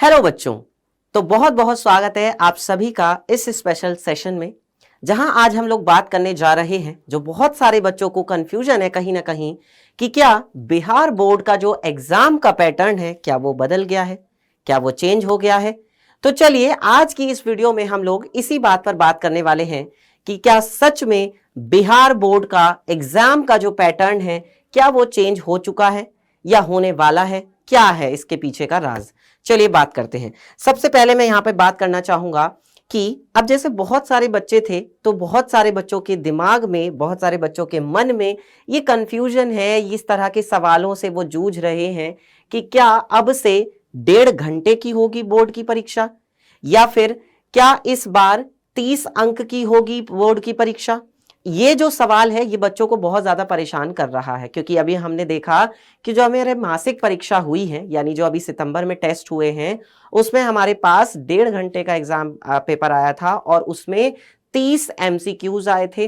Hello बच्चों। तो बहुत बहुत स्वागत है आप सभी का इस स्पेशल सेशन में, जहां आज हम लोग बात करने जा रहे हैं जो बहुत सारे बच्चों को कंफ्यूजन है कहीं ना कहीं कि क्या बिहार बोर्ड का जो एग्जाम का पैटर्न है क्या वो बदल गया है, क्या वो चेंज हो गया है। तो चलिए आज की इस वीडियो में हम लोग इसी बात पर बात करने वाले हैं कि क्या सच में बिहार बोर्ड का एग्जाम का जो पैटर्न है क्या वो चेंज हो चुका है या होने वाला है, क्या है इसके पीछे का राज। चलिए बात करते हैं। सबसे पहले मैं यहाँ पे बात करना चाहूंगा कि अब जैसे बहुत सारे बच्चे थे तो बहुत सारे बच्चों के दिमाग में, बहुत सारे बच्चों के मन में ये कंफ्यूजन है, इस तरह के सवालों से वो जूझ रहे हैं कि क्या अब से 1.5 घंटे की होगी बोर्ड की परीक्षा, या फिर क्या इस बार 30 अंक की होगी बोर्ड की परीक्षा। ये जो सवाल है ये बच्चों को बहुत ज्यादा परेशान कर रहा है, क्योंकि अभी हमने देखा कि जो हमारे मासिक परीक्षा हुई है, यानी जो अभी सितंबर में टेस्ट हुए हैं, उसमें हमारे पास 1.5 घंटे का एग्जाम पेपर आया था और उसमें 30 MCQs आए थे।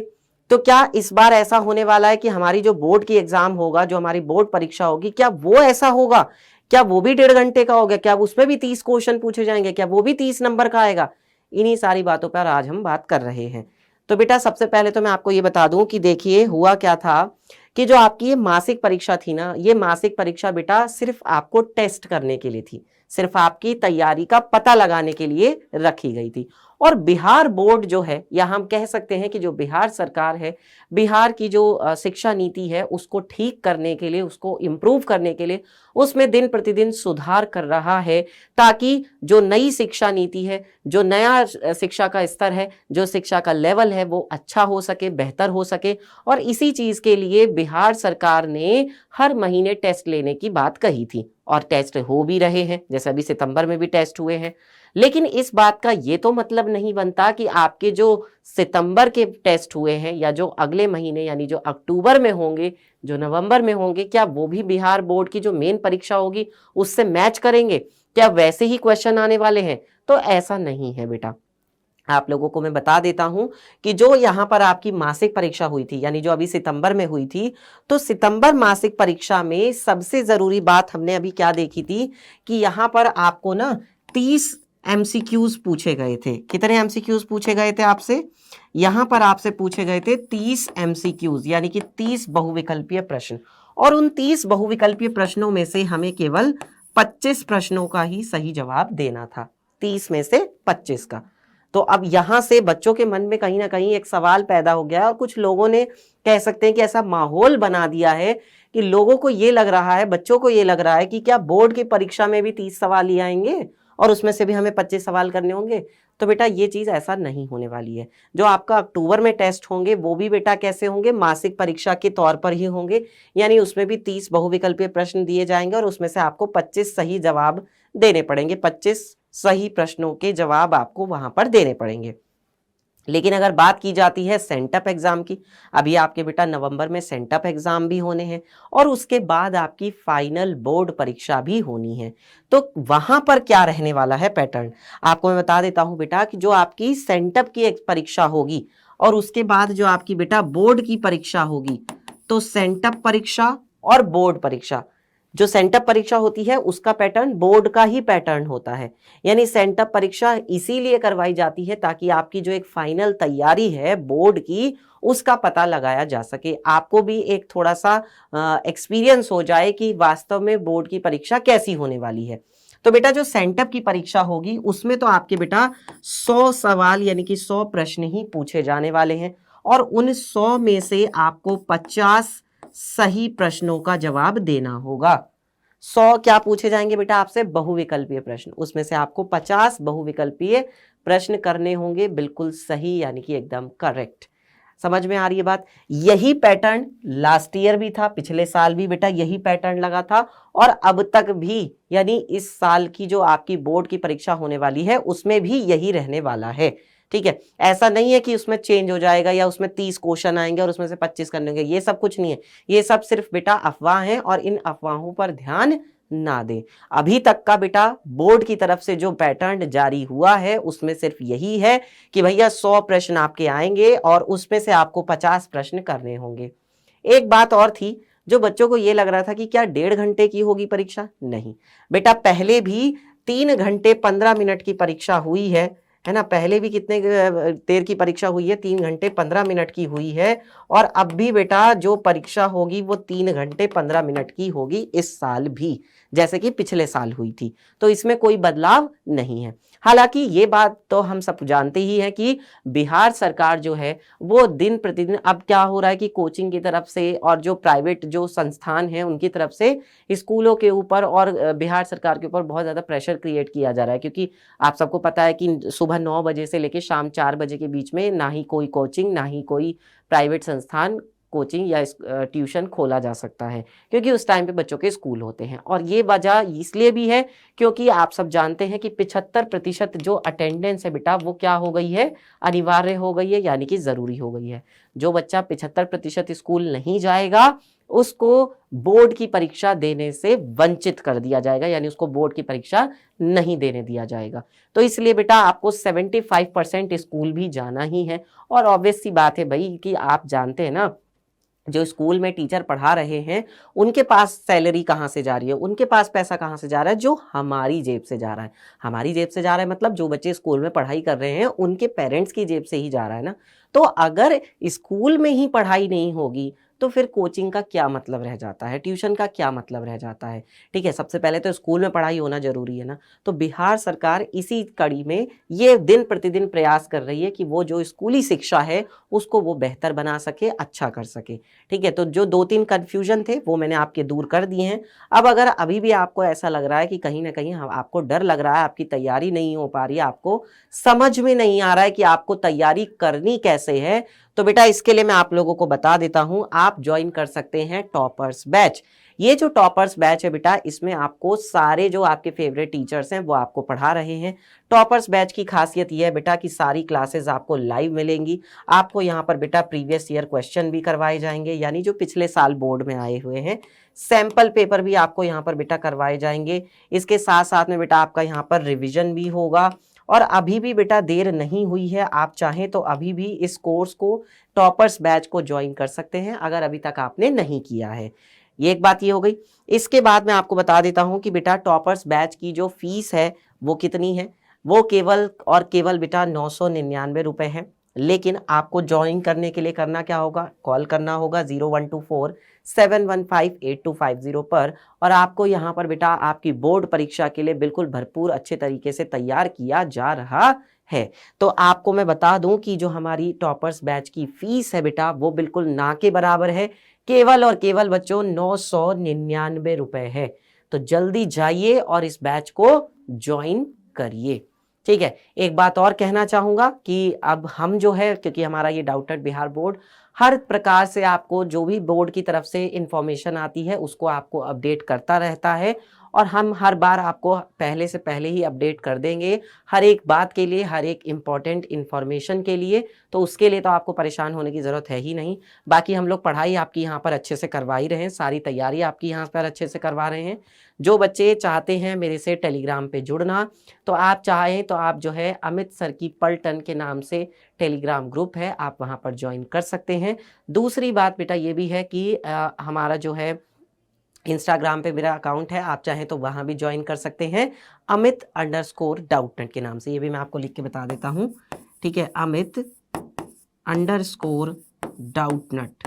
तो क्या इस बार ऐसा होने वाला है कि हमारी जो बोर्ड की एग्जाम होगा, जो हमारी बोर्ड परीक्षा होगी, क्या वो ऐसा होगा, क्या वो भी 1.5 घंटे का होगा, क्या उसमें भी 30 क्वेश्चन पूछे जाएंगे, क्या वो भी 30 नंबर का आएगा। इन्हीं सारी बातों पर आज हम बात कर रहे हैं। तो बेटा सबसे पहले तो मैं आपको ये बता दूं कि देखिए हुआ क्या था कि जो आपकी ये मासिक परीक्षा थी ना, ये मासिक परीक्षा बेटा सिर्फ आपको टेस्ट करने के लिए थी, सिर्फ आपकी तैयारी का पता लगाने के लिए रखी गई थी। और बिहार बोर्ड जो है, या हम कह सकते हैं कि जो बिहार सरकार है, बिहार की जो शिक्षा नीति है उसको ठीक करने के लिए, उसको इम्प्रूव करने के लिए उसमें दिन प्रतिदिन सुधार कर रहा है, ताकि जो नई शिक्षा नीति है, जो नया शिक्षा का स्तर है, जो शिक्षा का लेवल है वो अच्छा हो सके, बेहतर हो सके। और इसी चीज के लिए बिहार सरकार ने हर महीने टेस्ट लेने की बात कही थी और टेस्ट हो भी रहे हैं, जैसे अभी सितंबर में भी टेस्ट हुए हैं। लेकिन इस बात का ये तो मतलब नहीं बनता कि आपके जो सितंबर के टेस्ट हुए हैं या जो अगले महीने यानी जो अक्टूबर में होंगे, जो नवंबर में होंगे, क्या वो भी बिहार बोर्ड की जो मेन परीक्षा होगी उससे मैच करेंगे, क्या वैसे ही क्वेश्चन आने वाले हैं। तो ऐसा नहीं है बेटा। आप लोगों को मैं बता देता हूं कि जो यहां पर आपकी मासिक परीक्षा हुई थी, यानी जो अभी सितंबर में हुई थी, तो सितंबर मासिक परीक्षा में सबसे जरूरी बात हमने अभी क्या देखी थी कि यहां पर आपको ना 30 MCQs पूछे गए थे। कितने MCQs पूछे गए थे आपसे? यहां पर आपसे पूछे गए थे 30 MCQs, यानी कि 30 बहुविकल्पीय प्रश्न। और उन 30 बहुविकल्पीय प्रश्नों में से हमें केवल 25 प्रश्नों का ही सही जवाब देना था, 30 में से 25 का। तो अब यहां से बच्चों के मन में कहीं ना कहीं एक सवाल पैदा हो गया है, और कुछ लोगों ने कह सकते हैं कि ऐसा माहौल बना दिया है कि लोगों को ये लग रहा है, बच्चों को ये लग रहा है कि क्या बोर्ड की परीक्षा में भी 30 सवाल ही आएंगे और उसमें से भी हमें 25 सवाल करने होंगे। तो बेटा ये चीज ऐसा नहीं होने वाली है। जो आपका अक्टूबर में टेस्ट होंगे वो भी बेटा कैसे होंगे, मासिक परीक्षा के तौर पर ही होंगे, यानी उसमें भी 30 बहुविकल्पीय प्रश्न दिए जाएंगे और उसमें से आपको 25 सही जवाब देने पड़ेंगे, 25 सही प्रश्नों के जवाब आपको वहां पर देने पड़ेंगे। लेकिन अगर बात की जाती है सेंटअप एग्जाम की, अभी आपके बेटा नवंबर में सेंटअप एग्जाम भी होने हैं और उसके बाद आपकी फाइनल बोर्ड परीक्षा भी होनी है। तो वहां पर क्या रहने वाला है पैटर्न, आपको मैं बता देता हूं बेटा कि जो आपकी सेंटअप की एक परीक्षा होगी और उसके बाद जो आपकी बेटा बोर्ड की परीक्षा होगी, तो सेंटअप परीक्षा और बोर्ड परीक्षा, जो सेंटअप परीक्षा होती है उसका पैटर्न बोर्ड का ही पैटर्न होता है। यानी सेंटअप परीक्षा इसीलिए करवाई जाती है ताकि आपकी जो एक फाइनल तैयारी है बोर्ड की उसका पता लगाया जा सके, आपको भी एक थोड़ा सा एक्सपीरियंस हो जाए कि वास्तव में बोर्ड की परीक्षा कैसी होने वाली है। तो बेटा जो सेंटअप की परीक्षा होगी उसमें तो आपके बेटा 100 सवाल यानी कि 100 प्रश्न ही पूछे जाने वाले हैं, और उन 100 में से आपको 50 सही प्रश्नों का जवाब देना होगा। 100 क्या पूछे जाएंगे बेटा आपसे, बहुविकल्पीय प्रश्न, उसमें से आपको 50 बहुविकल्पीय प्रश्न करने होंगे बिल्कुल सही, यानी कि एकदम करेक्ट। समझ में आ रही है बात। यही पैटर्न लास्ट ईयर भी था, पिछले साल भी बेटा यही पैटर्न लगा था, और अब तक भी, यानी इस साल की जो आपकी बोर्ड की परीक्षा होने वाली है उसमें भी यही रहने वाला है। ठीक है, ऐसा नहीं है कि उसमें चेंज हो जाएगा या उसमें 30 क्वेश्चन आएंगे और उसमें से 25 करने होंगे, ये सब कुछ नहीं है। ये सब सिर्फ बेटा अफवाह है और इन अफवाहों पर ध्यान ना दें। अभी तक का बेटा बोर्ड की तरफ से जो पैटर्न जारी हुआ है उसमें सिर्फ यही है कि भैया 100 प्रश्न आपके आएंगे और उसमें से आपको 50 प्रश्न करने होंगे। एक बात और थी, जो बच्चों को ये लग रहा था कि क्या 1.5 घंटे की होगी परीक्षा, नहीं बेटा, पहले भी 3 घंटे 15 मिनट की परीक्षा हुई है ना। पहले भी कितने देर की परीक्षा हुई है, 3 घंटे 15 मिनट की हुई है। और अब भी बेटा जो परीक्षा होगी वो 3 घंटे 15 मिनट की होगी इस साल भी, जैसे कि पिछले साल हुई थी। तो इसमें कोई बदलाव नहीं है। हालांकि ये बात तो हम सब जानते ही हैं कि बिहार सरकार जो है वो दिन प्रतिदिन, अब क्या हो रहा है कि कोचिंग की तरफ से और जो प्राइवेट जो संस्थान हैं उनकी तरफ से स्कूलों के ऊपर और बिहार सरकार के ऊपर बहुत ज़्यादा प्रेशर क्रिएट किया जा रहा है। क्योंकि आप सबको पता है कि सुबह 9 बजे से लेकर शाम 4 बजे के बीच में ना ही कोई कोचिंग, ना ही कोई प्राइवेट संस्थान कोचिंग या ट्यूशन खोला जा सकता है, क्योंकि उस टाइम पे बच्चों के स्कूल होते हैं। और ये वजह इसलिए भी है क्योंकि आप सब जानते हैं कि 75% जो अटेंडेंस है बेटा वो क्या हो गई है, अनिवार्य हो गई है, यानी कि जरूरी हो गई है। जो बच्चा 75% स्कूल नहीं जाएगा उसको बोर्ड की परीक्षा देने से वंचित कर दिया जाएगा, यानी उसको बोर्ड की परीक्षा नहीं देने दिया जाएगा। तो इसलिए बेटा आपको 75% स्कूल भी जाना ही है। और ऑब्वियस सी बात है भाई कि आप जानते हैं ना, जो स्कूल में टीचर पढ़ा रहे हैं उनके पास सैलरी कहाँ से जा रही है, उनके पास पैसा कहाँ से जा रहा है, जो हमारी जेब से जा रहा है। हमारी जेब से जा रहा है मतलब जो बच्चे स्कूल में पढ़ाई कर रहे हैं उनके पेरेंट्स की जेब से ही जा रहा है ना। तो अगर स्कूल में ही पढ़ाई नहीं होगी तो फिर कोचिंग का क्या मतलब रह जाता है, ट्यूशन का क्या मतलब रह जाता है। ठीक है, सबसे पहले तो स्कूल में पढ़ाई होना जरूरी है ना। तो बिहार सरकार इसी कड़ी में ये दिन प्रतिदिन प्रयास कर रही है कि वो जो स्कूली शिक्षा है उसको वो बेहतर बना सके, अच्छा कर सके। ठीक है, तो जो 2-3 कन्फ्यूजन थे वो मैंने आपके दूर कर दिए हैं। अब अगर अभी भी आपको ऐसा लग रहा है कि कहीं ना कहीं आपको डर लग रहा है, आपकी तैयारी नहीं हो पा रही है, आपको समझ में नहीं आ रहा है कि आपको तैयारी करनी कैसे है, तो बेटा इसके लिए मैं आप लोगों को बता देता हूं, आप ज्वाइन कर सकते हैं टॉपर्स बैच। ये जो टॉपर्स बैच है बेटा, इसमें आपको सारे जो आपके फेवरेट टीचर्स हैं वो आपको पढ़ा रहे हैं। टॉपर्स बैच की खासियत यह है बेटा कि सारी क्लासेस आपको लाइव मिलेंगी। आपको यहाँ पर बेटा प्रीवियस ईयर क्वेश्चन भी करवाए जाएंगे, यानी जो पिछले साल बोर्ड में आए हुए हैं। सैंपल पेपर भी आपको यहाँ पर बेटा करवाए जाएंगे। इसके साथ साथ में बेटा आपका यहाँ पर रिविजन भी होगा। और अभी भी बेटा देर नहीं हुई है, आप चाहें तो अभी भी इस कोर्स को, टॉपर्स बैच को ज्वाइन कर सकते हैं अगर अभी तक आपने नहीं किया है। ये एक बात ये हो गई। इसके बाद मैं आपको बता देता हूं कि बेटा टॉपर्स बैच की जो फीस है वो कितनी है। वो केवल और केवल बेटा 999 रुपए है। लेकिन आपको ज्वाइन करने के लिए करना क्या होगा, कॉल करना होगा 0124-715-8250 पर। और आपको यहाँ पर बेटा आपकी बोर्ड परीक्षा के लिए बिल्कुल भरपूर अच्छे तरीके से तैयार किया जा रहा है। तो आपको मैं बता दूं कि जो हमारी टॉपर्स बैच की फीस है बेटा वो बिल्कुल ना के बराबर है, केवल और केवल बच्चों 999 रुपए है। तो जल्दी जाइए और इस बैच को ज्वाइन करिए। ठीक है, एक बात और कहना चाहूंगा कि अब हम जो है, क्योंकि हमारा ये डाउटेड बिहार बोर्ड हर प्रकार से आपको जो भी बोर्ड की तरफ से इंफॉर्मेशन आती है उसको आपको अपडेट करता रहता है। और हम हर बार आपको पहले से पहले ही अपडेट कर देंगे हर एक बात के लिए, हर एक इम्पॉर्टेंट इन्फॉर्मेशन के लिए। तो उसके लिए तो आपको परेशान होने की ज़रूरत है ही नहीं। बाकी हम लोग पढ़ाई आपकी यहाँ पर अच्छे से करवा ही रहे हैं, सारी तैयारी आपकी यहाँ पर अच्छे से करवा रहे हैं। जो बच्चे चाहते हैं मेरे से टेलीग्राम पे जुड़ना, तो आप चाहें तो आप जो है अमित सर की पलटन के नाम से टेलीग्राम ग्रुप है, आप वहाँ पर ज्वाइन कर सकते हैं। दूसरी बात बेटा ये भी है कि हमारा जो है इंस्टाग्राम पे मेरा अकाउंट है, आप चाहें तो वहाँ भी ज्वाइन कर सकते हैं अमित_डाउटनेट के नाम से। ये भी मैं आपको लिख के बता देता हूँ। ठीक है, अमित_डाउटनेट।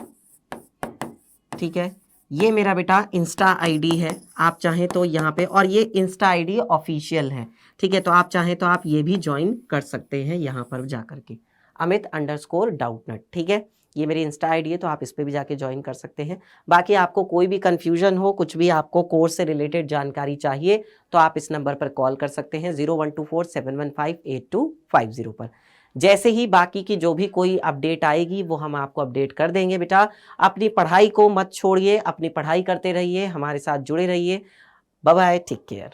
ठीक है, ये मेरा बेटा इंस्टा आईडी है, आप चाहें तो यहाँ पे, और ये इंस्टा आईडी ऑफिशियल है। ठीक है, तो आप चाहें तो आप ये भी ज्वाइन कर सकते हैं यहाँ पर जा करके अमित_डाउटनेट। ठीक है, ये मेरी इंस्टा आईडी है, तो आप इस पर भी जाके ज्वाइन कर सकते हैं। बाकी आपको कोई भी कंफ्यूजन हो, कुछ भी आपको कोर्स से रिलेटेड जानकारी चाहिए, तो आप इस नंबर पर कॉल कर सकते हैं 0124-715-8250 पर। जैसे ही बाकी की जो भी कोई अपडेट आएगी वो हम आपको अपडेट कर देंगे। बेटा अपनी पढ़ाई को मत छोड़िए, अपनी पढ़ाई करते रहिए, हमारे साथ जुड़े रहिए। Bye bye, take care.